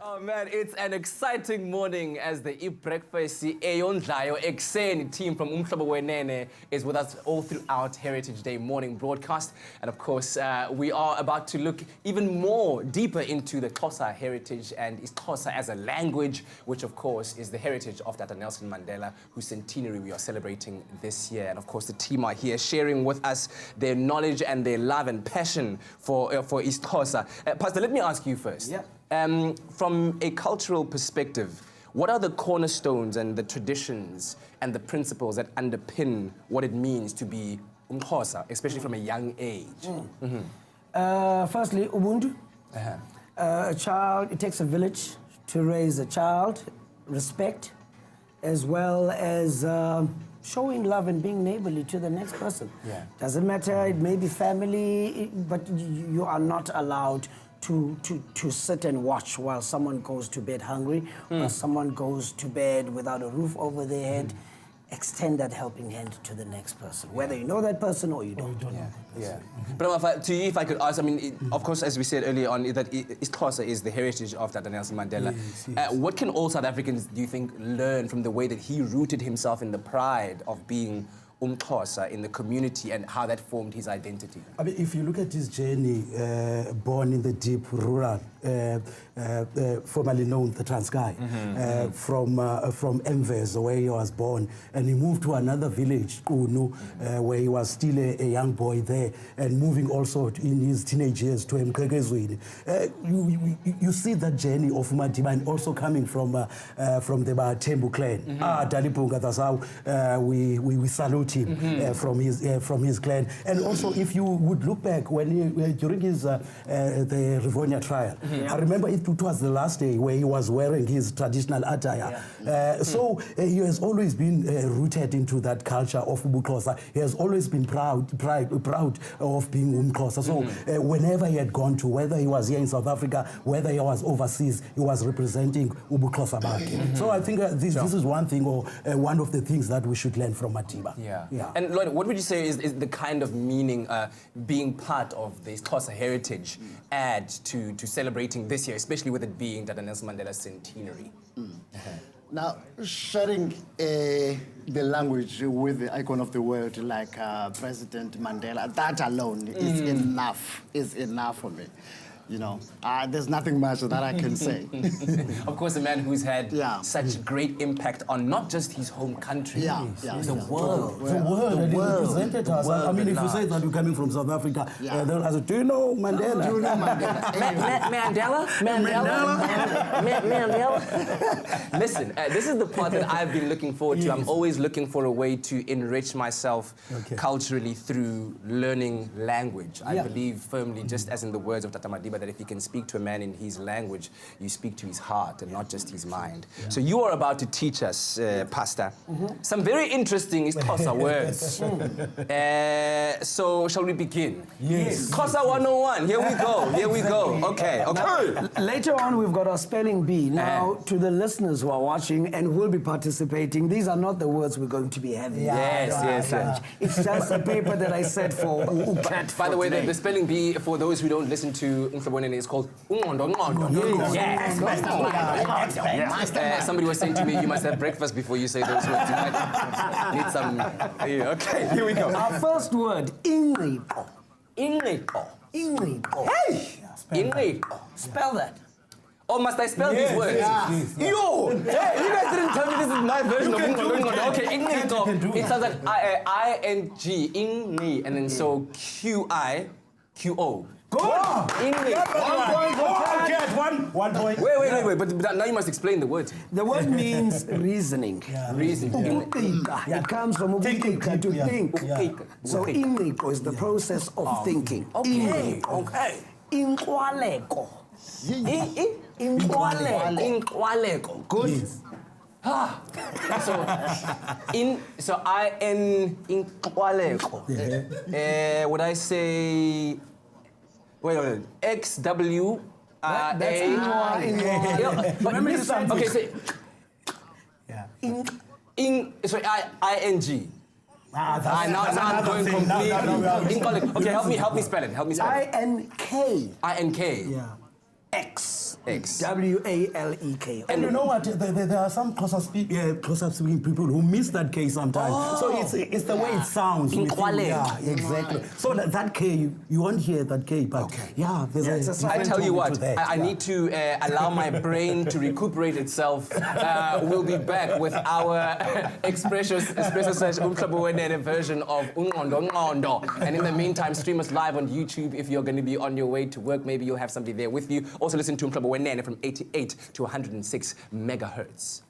Oh man, it's an exciting morning as the iBrakfesi Eyondlayo Ekuseni team from Umhlobo Wenene is with us all throughout Heritage Day morning broadcast. And of course, we are about to look even more deeper into the Xhosa heritage and isiXhosa as a language, which of course is the heritage of Dr. Nelson Mandela, whose centenary we are celebrating this year. And of course, the team are here sharing with us their knowledge and their love and passion for isiXhosa. Pastor, let me ask you first. Yeah. From a cultural perspective, what are the cornerstones and the traditions and the principles that underpin what it means to be Xhosa, especially from a young age? Firstly, Ubuntu. A child, it takes a village to raise a child, respect, as well as showing love and being neighborly to the next person. Yeah. Doesn't matter, it may be family, but you are not allowed to sit and watch while someone goes to bed hungry, or someone goes to bed without a roof over their head. Extend that helping hand to the next person, whether you know that person or you don't. Yeah. But to you, if I could ask, I mean, of course, as we said earlier on, that isiXhosa is the heritage of Dr. Nelson Mandela. Yes. What can all South Africans, do you think, learn from the way that he rooted himself in the pride of being Xhosa in the community and how that formed his identity? I mean, if you look at his journey, born in the deep rural, formerly known the Transkei, from Mves, where he was born, and he moved to another village, Kunu, where he was still a young boy there, and moving also in his teenage years to Mkhekezweni. You see that journey of Madiba, and also coming from the Bathembu clan. Dalipunga, that's how we salute him from his clan. And also, if you would look back when during his the Rivonia trial, I remember it was the last day where he was wearing his traditional attire. So he has always been rooted into that culture of Xhosa. He has always been proud of being Xhosa. So whenever he had gone to, whether he was here in South Africa, whether he was overseas, he was representing Xhosa back. So I think this is one thing, or one of the things that we should learn from Madiba. Yeah. And Lloyd, what would you say is the kind of meaning being part of the Xhosa heritage add to celebrating this year, especially with it being Dr. Nelson Mandela's centenary? Now, sharing the language with the icon of the world like President Mandela, that alone is enough for me. You know, there's nothing much that I can say. Of course, a man who's had such great impact on not just his home country, the world. The world. And he represented us. I mean, if you say that you're coming from South Africa, then I said, do you know Mandela? Do you know Mandela? Mandela? Listen, this is the part that I've been looking forward to. I'm always looking for a way to enrich myself culturally through learning language. I believe firmly, just as in the words of Tata Madiba, that if you can speak to a man in his language, you speak to his heart and not just his mind. So you are about to teach us, Pastor, some very interesting isiXhosa words. So shall we begin? Yes. Xhosa 101, here we go. Okay. Later on, we've got our spelling bee. Now, to the listeners who are watching and will be participating, these are not the words we're going to be having. Yes. It's just a paper that I said for UCAT. By the way, the spelling bee, for those who don't listen to Umhlobo Wenene, is called somebody was saying to me, you must have breakfast before you say those words. You might need some... Okay, here we go. Our first word, Inripo. Hey! Spell that. Oh, must I spell these words? Yo! Hey, you guys didn't tell me this is my version of Okay, Ingito. It sounds like I-N-G, Ingni, and then so Q-I-Q-O. Go on! Ingni. 1 point. Wait, but now you must explain the word. The word means reasoning. Reasoning. It comes from ukika, to think. So inriko is the process of thinking. Okay. Inkwaleko. Inkwaleko. Good. So I-N inkwaleko. Would I say... Wait. X-W-A... Okay, say... Sorry, I-N-G. Now I'm going completely... Okay, help me spell it. I-N-K. I-N-K. Yeah. X. X. W-A-L-E-K. And you know what? There are some Xhosa speaking people who miss that K sometimes. So it's the way it sounds. Yeah, exactly. So that K, you won't hear that K, but yeah, there's I tell you what, I yeah. need to allow my brain to recuperate itself. We'll be back with our Expresso Umhlobo Wenene version of Ngondo. And in the meantime, stream us live on YouTube if you're going to be on your way to work. Maybe you'll have somebody there with you. Also listen to Umhlobo Wenene from 88 to 106 megahertz.